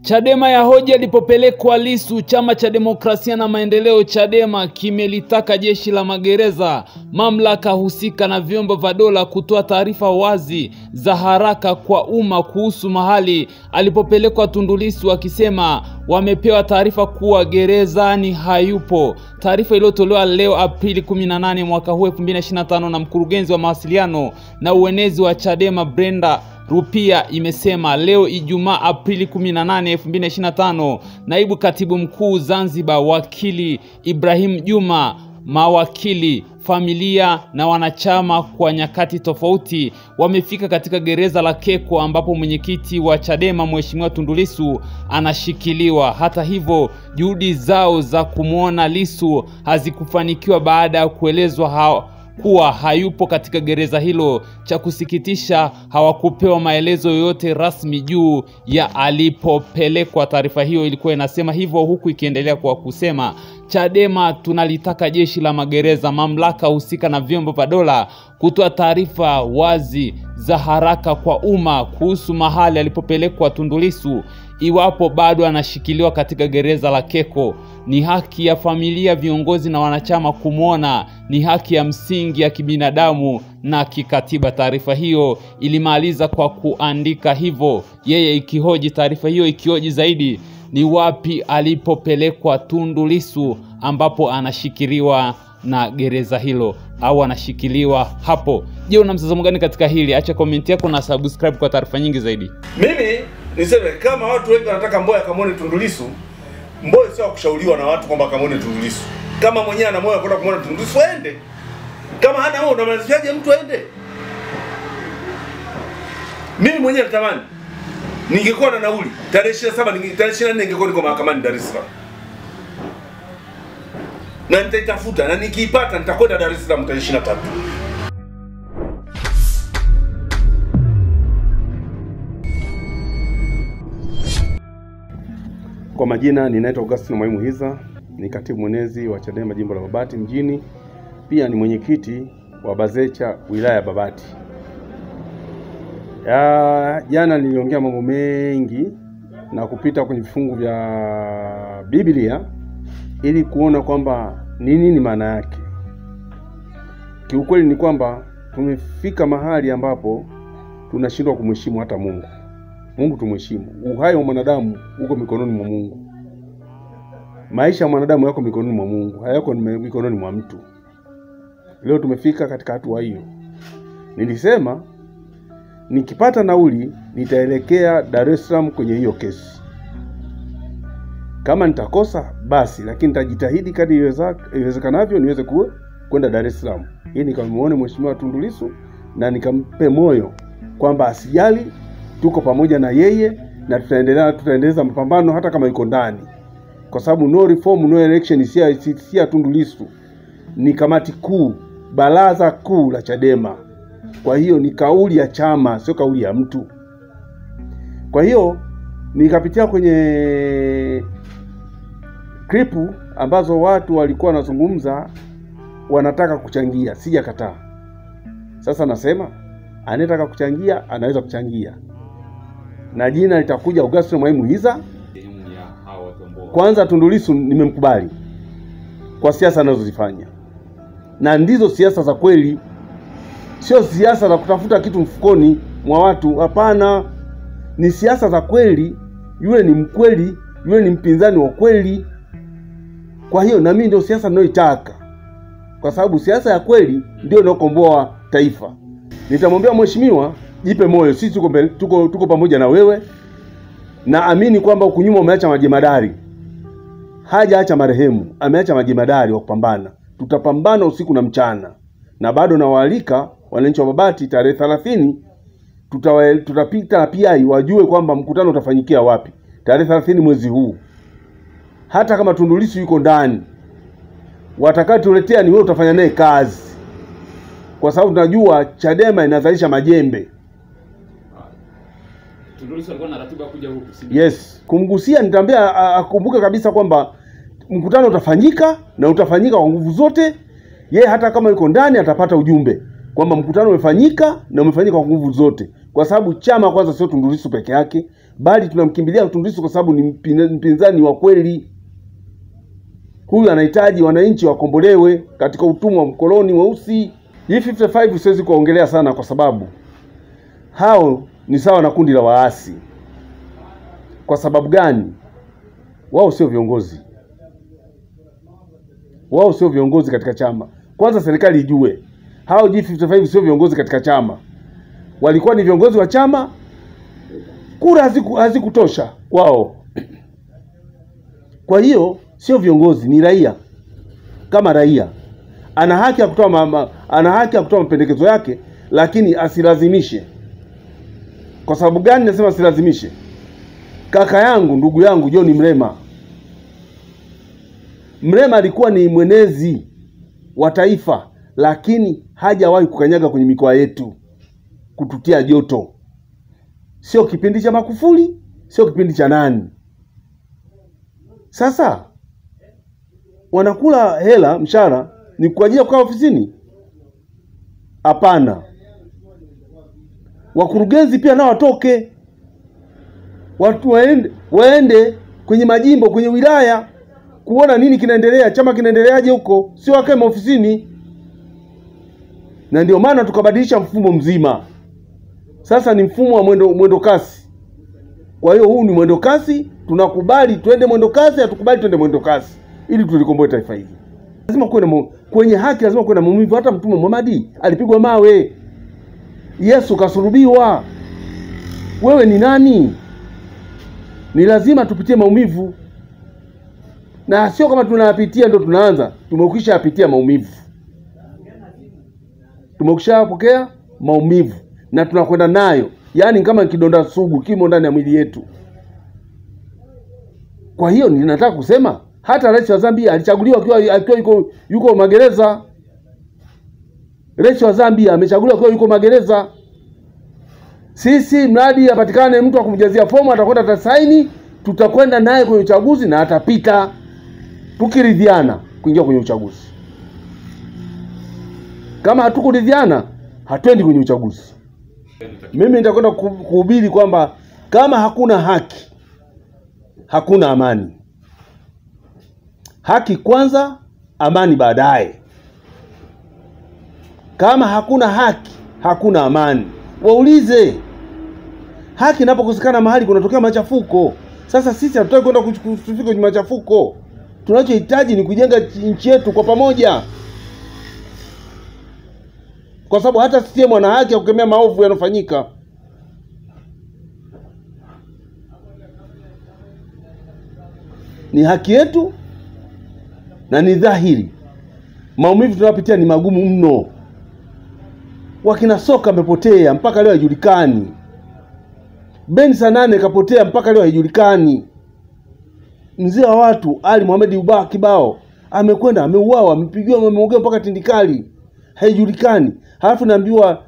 Chadema ya hoja ilipopelekwa Lissu. Chama cha Demokrasia na Maendeleo Chadema kimelitaka jeshi la magereza, mamlaka husika na vyombo vya dola kutoa taarifa wazi za haraka kwa umma kuhusu mahali alipopelekwa Tundu Lissu, akisema wamepewa taarifa kuwa gerezani hayupo. Taarifa iliyotolewa leo Aprili 18 mwaka huu 2025 na mkurugenzi wa mawasiliano na uenezi wa Chadema Brenda Rupia imesema leo Ijumaa Aprili 18, 2025, naibu katibu mkuu Zanzibar wakili Ibrahim Juma, mawakili, familia na wanachama kwa nyakati tofauti wamefika katika gereza la Keko ambapo mwenyekiti wa Chadema Mheshimiwa Tundu Lissu anashikiliwa. Hata hivyo, juhudi zao za kumuona Lissu hazikufanikiwa baada ya kuelezwa kuwa hayupo katika gereza hilo. Cha kusikitisha, hawakupewa maelezo yoyote rasmi juu ya alipopelekwa. Taarifa hiyo ilikuwa inasema hivyo, huku ikiendelea kwa kusema Chadema tunalitaka jeshi la magereza, mamlaka husika na vyombo vya dola kutoa taarifa wazi za haraka kwa umma kuhusu mahali alipopelekwa Tundu Lissu iwapo bado anashikiliwa katika gereza la Keko. Ni haki ya familia, viongozi na wanachama kumuona, ni haki ya msingi ya kibinadamu na kikatiba. Taarifa hiyo ilimaliza kwa kuandika hivyo, yeye ikihoji taarifa hiyo ikihoji zaidi ni wapi alipopelekwa Tundu Lissu ambapo anashikiliwa na gereza hilo au anashikiliwa hapo. Je, una mtazamo gani katika hili? Acha comment yako na subscribe kwa taarifa nyingi zaidi. Mimi niseme kama watu wengi wanataka Mboya kamwone Tundu Lissu, Mboya sio kushauriwa na watu kwamba kamwone Tundu Lissu. Kama mwenyewe ana moyo kwenda kumwona Tundu Lissu aende. Kama hana moyo unamlazimishaje mtu aende? Mimi mwenyewe natamani ningekuwa na nauli tarehe 27 tarehe 24 ningekuwa niko mahakamani Dar es Salaam. Na nitaitafuta na nikiipata nitakwenda Dar es Salaam tarehe 23. Kwa majina ninaitwa Augustine Mwaimu Hiza, ni katibu mwenezi wa Chadema jimbo la Babati mjini, pia ni mwenyekiti wa Bazecha wilaya ya Babati. Jana niliongea mambo mengi na kupita kwenye vifungu vya Biblia ili kuona kwamba nini maana yake. Kiukweli ni kwamba tumefika mahali ambapo tunashindwa kumheshimu hata Mungu. Mungu tumheshimu. Uhai wa mwanadamu uko mikononi mwa Mungu. Maisha ya mwanadamu yako mikononi mwa Mungu, hayako mikononi mwa mtu. Leo tumefika katika hatua hiyo. Nilisema nikipata nauli nitaelekea Dar es Salaam kwenye hiyo kesi. Kama nitakosa basi, lakini nitajitahidi kadri iwezekanavyo niweze kwenda Dar es Salaam ili nikamuone Mheshimiwa Tundu Lissu na nikampe moyo kwamba asijali, tuko pamoja na yeye na tutaendeleza mapambano hata kama yuko ndani. Kwa sababu no reform no election si Tundu Lissu, ni kamati kuu, baraza kuu la Chadema. Kwa hiyo ni kauli ya chama, sio kauli ya mtu. Kwa hiyo nikapitia kwenye klipu ambazo watu walikuwa wanazungumza wanataka kuchangia, sijakataa. Sasa nasema anataka kuchangia anaweza kuchangia. Na jina litakuja Augustine Mwaimu Hiza. Kwanza Tundu Lissu nimemkubali kwa siasa anazozifanya. Na ndizo siasa za kweli. Sio siasa za kutafuta kitu mfukoni mwa watu, hapana. Ni siasa za kweli. Yule ni mkweli, yule ni mpinzani wa kweli. Kwa hiyo na mimi ndio siasa ninayoitaka. Kwa sababu siasa ya kweli ndio inayokomboa taifa. Nitamwambia mheshimiwa, jipe moyo, sisi tuko pamoja na wewe. Na amini kwamba huko nyuma umeacha majemadari. Hajaacha marehemu, ameacha majemadari wa kupambana. Tutapambana usiku na mchana. Na bado nawaalika wananchi wa Babati tarehe 30 tutapita PI wajue kwamba mkutano utafanyikia wapi. Tarehe 30 mwezi huu. Hata kama Tundu Lissu yuko ndani, watakatuletea ni wewe utafanya naye kazi. Kwa sababu tunajua Chadema inazalisha majembe. Tundu Lissu alikuwa na ratiba kuja huku. Yes, kumgusia nitaambia akumbuke kabisa kwamba mkutano utafanyika na utafanyika kwa nguvu zote. Yeye hata kama yuko ndani atapata ujumbe kwamba mkutano umefanyika na umefanyika kwa nguvu zote. Kwa sababu chama kwanza sio Tundu Lissu peke yake. bali tunamkimbilia Tundu Lissu kwa sababu ni mpinzani wa kweli. Huyu anahitaji wananchi wakombolewe katika utumwa wa mkoloni weusi. Hii 55 siwezi kuongelea sana kwa sababu hao ni sawa na kundi la waasi. Kwa sababu gani? Wao sio viongozi. Wao sio viongozi katika chama. Kwanza serikali ijue, hao G55 sio viongozi katika chama. Walikuwa ni viongozi wa chama, kura hazikutosha kwao. Kwa hiyo sio viongozi, ni raia. Kama raia ana haki ya kutoa mapendekezo yake, lakini asilazimishe. Kwa sababu gani nasema asilazimishe? Kaka yangu, ndugu yangu John Mrema alikuwa ni mwenezi wa taifa, lakini hajawahi kukanyaga kwenye mikoa yetu kututia joto. Sio kipindi cha Magufuli, sio kipindi cha nani. Sasa wanakula hela mshahara ni kwa ajili ya kukaa ofisini? Hapana. Wakurugenzi pia nao watoke. Watu waende kwenye majimbo, kwenye wilaya kuona nini kinaendelea, chama kinaendeleaje huko, sio wakae ofisini. Na ndio maana tukabadilisha mfumo mzima. Sasa ni mfumo wa mwendo kasi. Kwa hiyo huu ni mwendo kasi, tunakubali twende mwendo kasi, hatukubali twende mwendo kasi ili tulikomboe taifa hili. Lazima kwenye haki lazima kuwe na maumivu. Hata Mtume Muhammad alipigwa mawe. Yesu kasulubiwa. Wewe ni nani? Ni lazima tupitie maumivu. Na sio kama tunayapitia ndio tunaanza. Tumekwisha yapitia maumivu. Tumekwisha pokea maumivu na tunakwenda nayo. Yaani kama kidonda sugu kimo ndani ya mwili yetu. Kwa hiyo ninataka kusema hata rais wa Zambia alichaguliwa akiwa yuko magereza. Rais wa Zambia amechaguliwa akiwa yuko magereza. Sisi mradi apatikane mtu akumjazia fomu, atakwenda atasaini, tutakwenda naye kwenye uchaguzi na atapita. Tukiridhiana kuingia kwenye uchaguzi. Kama hatukuridhiana, hatuendi kwenye uchaguzi. Mimi nitakwenda kuhubiri kwamba kama hakuna haki, hakuna amani. Haki kwanza, amani baadaye. Kama hakuna haki, hakuna amani. Waulize. Haki inapokosekana mahali kunatokea machafuko. Sasa sisi hatutaki kwenda kufika kwenye machafuko. Tunachohitaji ni kujenga nchi yetu kwa pamoja. Kwa sababu hata CCM wana haki ya kukemea maovu yanofanyika. Ni haki yetu na ni dhahiri. Maumivu tunayopitia ni magumu mno. Wakina Soka amepotea mpaka leo haijulikani. Ben Sanane kapotea mpaka leo haijulikani. Mzee wa watu Ali Mohamed Ubaa Kibao amekwenda, ameuawa, amepigiwa, ameongea mpaka tindikali, haijulikani. Halafu naambiwa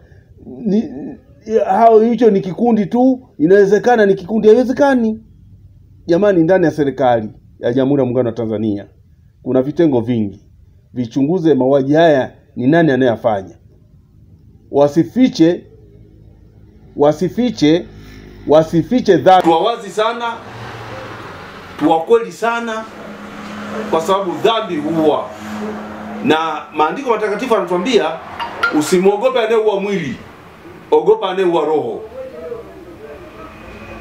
hao hicho ni kikundi tu, inawezekana ni kikundi. Haiwezekani. Jamani, ndani ya serikali ya Jamhuri ya Muungano wa Tanzania kuna vitengo vingi. Vichunguze mauaji haya, ni nani anayefanya. Wasifiche dhambi. Tuwawazi sana, tuwakweli sana, kwa sababu dhambi huua. Na maandiko matakatifu yanatuambia usimwogope anayeua mwili, ogopa anayeua roho.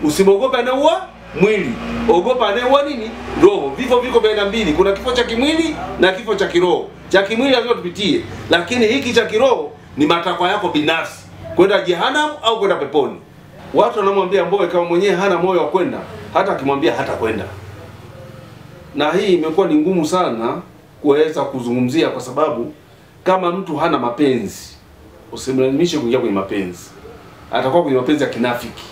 Usimwogope anayeua mwili, ogopa anayeua nini? Roho. Vifo viko vya aina mbili. Kuna kifo cha kimwili na kifo cha kiroho. Cha kimwili lazima tupitie, lakini hiki cha kiroho ni matakwa yako binafsi, kwenda jehanamu au kwenda peponi. Watu wanamwambia Mbowe kama mwenyewe hana moyo wa kwenda, hata akimwambia hata kwenda. Na hii imekuwa ni ngumu sana kuweza kuzungumzia, kwa sababu kama mtu hana mapenzi, usimlazimishe kuingia kwenye mapenzi. Atakuwa kwenye mapenzi ya kinafiki.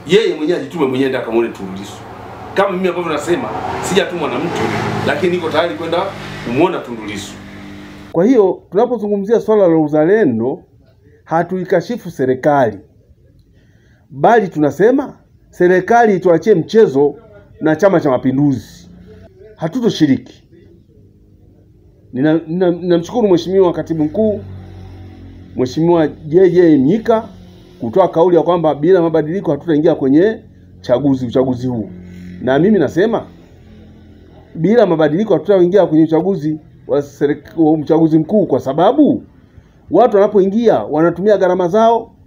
Yeye mwenyewe ajitume mwenyewe ndio akamwone Tundu Lissu. Kama mimi ambavyo nasema sijatumwa na mtu, lakini niko tayari kwenda kumuona Tundu Lissu. Kwa hiyo tunapozungumzia swala la uzalendo, hatuikashifu serikali, bali tunasema serikali ituachie mchezo na Chama cha Mapinduzi. Hatutoshiriki. Ninamshukuru Mheshimiwa Katibu Mkuu, Mheshimiwa JJ Mnyika kutoa kauli ya kwamba bila mabadiliko hatutaingia kwenye uchaguzi huu. Na mimi nasema bila mabadiliko hatutaingia kwenye uchaguzi mkuu, kwa sababu watu wanapoingia wanatumia gharama zao,